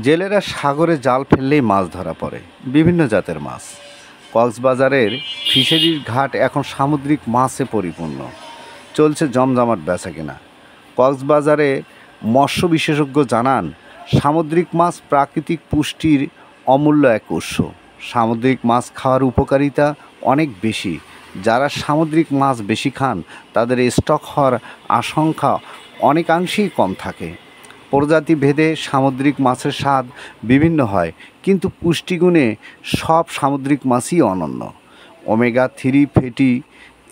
জেলেরা সাগরে জাল ফেললেই মাছ ধরা পড়ে, বিভিন্ন জাতের মাছ। কক্সবাজারের ফিশারির ঘাট এখন সামুদ্রিক মাছে পরিপূর্ণ, চলছে জমজমাট বেচাকেনা। কক্সবাজারে মৎস্য বিশেষজ্ঞ জানান, সামুদ্রিক মাছ প্রাকৃতিক পুষ্টির অমূল্য এক উৎস। সামুদ্রিক মাছ খাওয়ার উপকারিতা অনেক বেশি। যারা সামুদ্রিক মাছ বেশি খান তাদের স্ট্রোক হওয়ার আশঙ্কা অনেকাংশেই কম থাকে। প্রজাতি ভেদে সামুদ্রিক মাছের স্বাদ বিভিন্ন হয়, কিন্তু পুষ্টিগুণে সব সামুদ্রিক মাছই অনন্য। ওমেগা 3 ফ্যাটি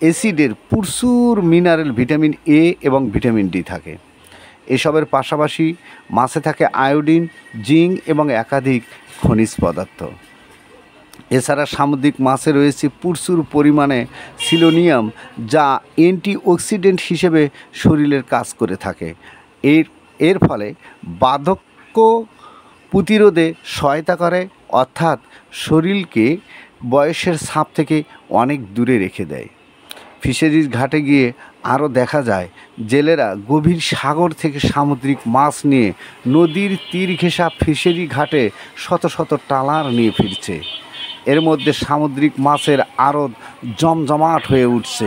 অ্যাসিডের প্রচুর মিনারেল, ভিটামিন এ এবং ভিটামিন ডি থাকে। এসবের পাশাপাশি মাছে থাকে আয়োডিন, জিঙ্ক এবং একাধিক খনিজ পদার্থ। এছাড়া সামুদ্রিক মাছে রয়েছে প্রচুর পরিমাণে সিলোনিয়াম, যা অ্যান্টিঅক্সিডেন্ট হিসেবে শরীরের কাজ করে থাকে। এর ফলে বার্ধক্য প্রতিরোধে সহায়তা করে, অর্থাৎ শরীরকে বয়সের ছাপ থেকে অনেক দূরে রেখে দেয়। ফিশারির ঘাটে গিয়ে আরও দেখা যায়, জেলেরা গভীর সাগর থেকে সামুদ্রিক মাছ নিয়ে নদীর তীর ঘেঁষা ফিশারি ঘাটে শত শত ট্রলার নিয়ে ফিরছে। এর মধ্যে সামুদ্রিক মাছের আড়ত জমজমাট হয়ে উঠছে।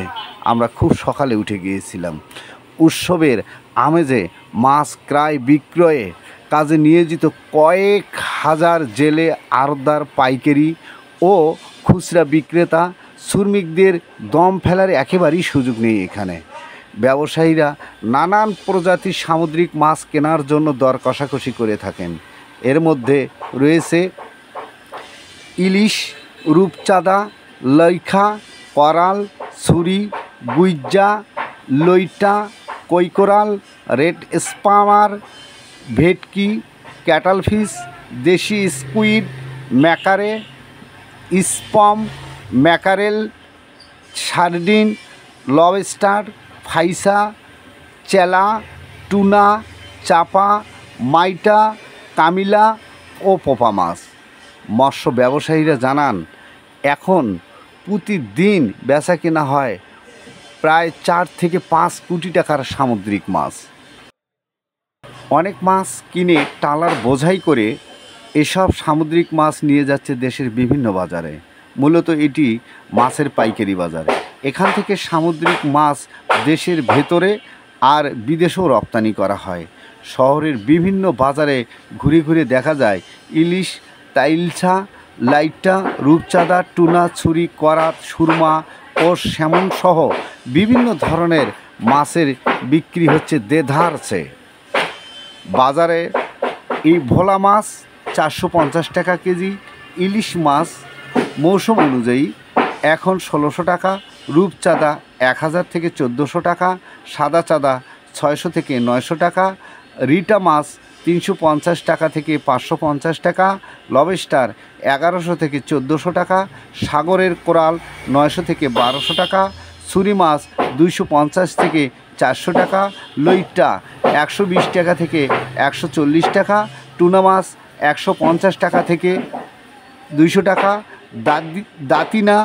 আমরা খুব সকালে উঠে গিয়েছিলাম। উৎসবের আমেজে মাছ ক্রয় বিক্রয়ে কাজে নিয়োজিত কয়েক হাজার জেলে, আড়তদার, পাইকারি ও খুচরা বিক্রেতা, শ্রমিকদের দম ফেলার একেবারেই সুযোগ নেই এখানে। ব্যবসায়ীরা নানান প্রজাতির সামুদ্রিক মাছ কেনার জন্য দর কষাকষি করে থাকেন। এর মধ্যে রয়েছে ইলিশ, রূপচাঁদা, লইখা, করাল, ছুরি, গুইজ্জা, লইটা, কৈকোরাল, রেড স্পামার, ভেটকি, ক্যাটলফিশ, দেশি স্কুইড, ম্যাকারে, স্পম, ম্যাকারেল, সার্ডিন, লবস্টার, ফাইসা, চেলা, টুনা, চাপা, মাইটা, কামিলা ও পোপা মাছ। মৎস্য ব্যবসায়ীরা জানান, এখন প্রতিদিন বেচা কেনা হয় প্রায় 4 থেকে 5 কোটি টাকার সামুদ্রিক মাছ। অনেক মাছ কিনে ট্রলার বোঝাই করে এসব সামুদ্রিক মাছ নিয়ে যাচ্ছে দেশের বিভিন্ন বাজারে। মূলত এটি মাছের পাইকারি বাজার। এখান থেকে সামুদ্রিক মাছ দেশের ভেতরে আর বিদেশেও রপ্তানি করা হয়। শহরের বিভিন্ন বাজারে ঘুরে ঘুরে দেখা যায় ইলিশ, টাইলছা, লাইটা, রূপচাঁদা, টুনা, ছুরি, করাত, সুরমা ও স্যামন সহ বিভিন্ন ধরনের মাছের বিক্রি হচ্ছে দেধারছে। বাজারে এই ভোলা মাছ 450 টাকা কেজি, ইলিশ মাছ মৌসুম অনুযায়ী এখন 1600 টাকা, রূপচাঁদা 1000 থেকে 1400 টাকা, সাদা চাঁদা 600 থেকে 900 টাকা, রিটা মাছ 350 টাকা থেকে 550 টাকা, লবস্টার 1100 থেকে 1400 টাকা, সাগরের কোরাল 900 থেকে 1200 টাকা, ছুরি মাছ 250 থেকে 400 টাকা, লইট্টা 120 টাকা থেকে 140 টাকা, টুনা মাছ 150 টাকা থেকে 200 টাকা, দাতিনা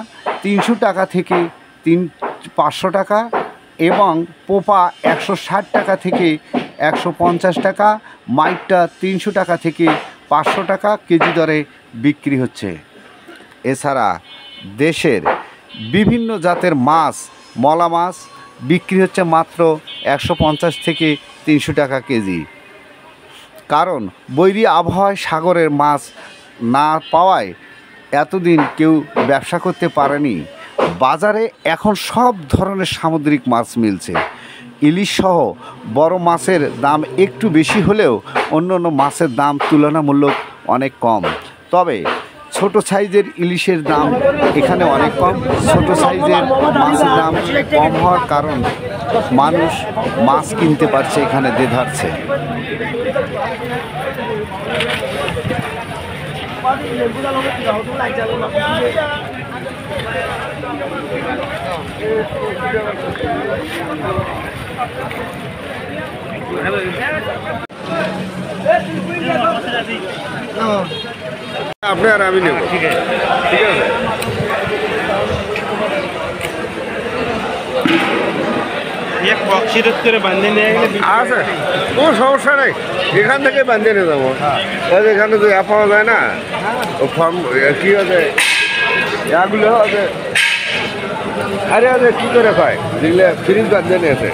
300 টাকা থেকে 500 টাকা এবং পোপা 160 টাকা থেকে 150 টাকা, মাইটটা 300 টাকা থেকে 500 টাকা কেজি দরে বিক্রি হচ্ছে। এছাড়া দেশের বিভিন্ন জাতের মাছ, মলা মাছ বিক্রি হচ্ছে মাত্র 150 থেকে 300 টাকা কেজি। কারণ বৈরী আবহাওয়ায় সাগরের মাছ না পাওয়ায় এতদিন কেউ ব্যবসা করতে পারেনি। বাজারে এখন সব ধরনের সামুদ্রিক মাছ মিলছে। ইলিশ সহ বড় মাছের দাম একটু বেশি হলেও অন্যান্য মাছের দাম তুলনামূলক অনেক কম। তবে ছোট সাইজের ইলিশের দাম এখানে অনেক কম। ছোট সাইজের মাছের দাম কম হওয়ার কারণ মানুষ মাছ কিনতে পারছে এখানে দেধারছে। আপনি আর আমি নেব, ঠিক আছে? ঠিক আছে। বক্সিরত করে বান্ধে নিয়ে গেলে আছে কোনো সমস্যা নেই, এখান থেকে বাঁধিয়ে নিয়ে যাবো। তাহলে এখানে তো পাওয়া যায় না, ও ফর্ম কী আছে এগুলো আছে, আরে আছে কী করে খায় যেগুলো ফ্রিজ বাঁধিয়ে নিয়েছে।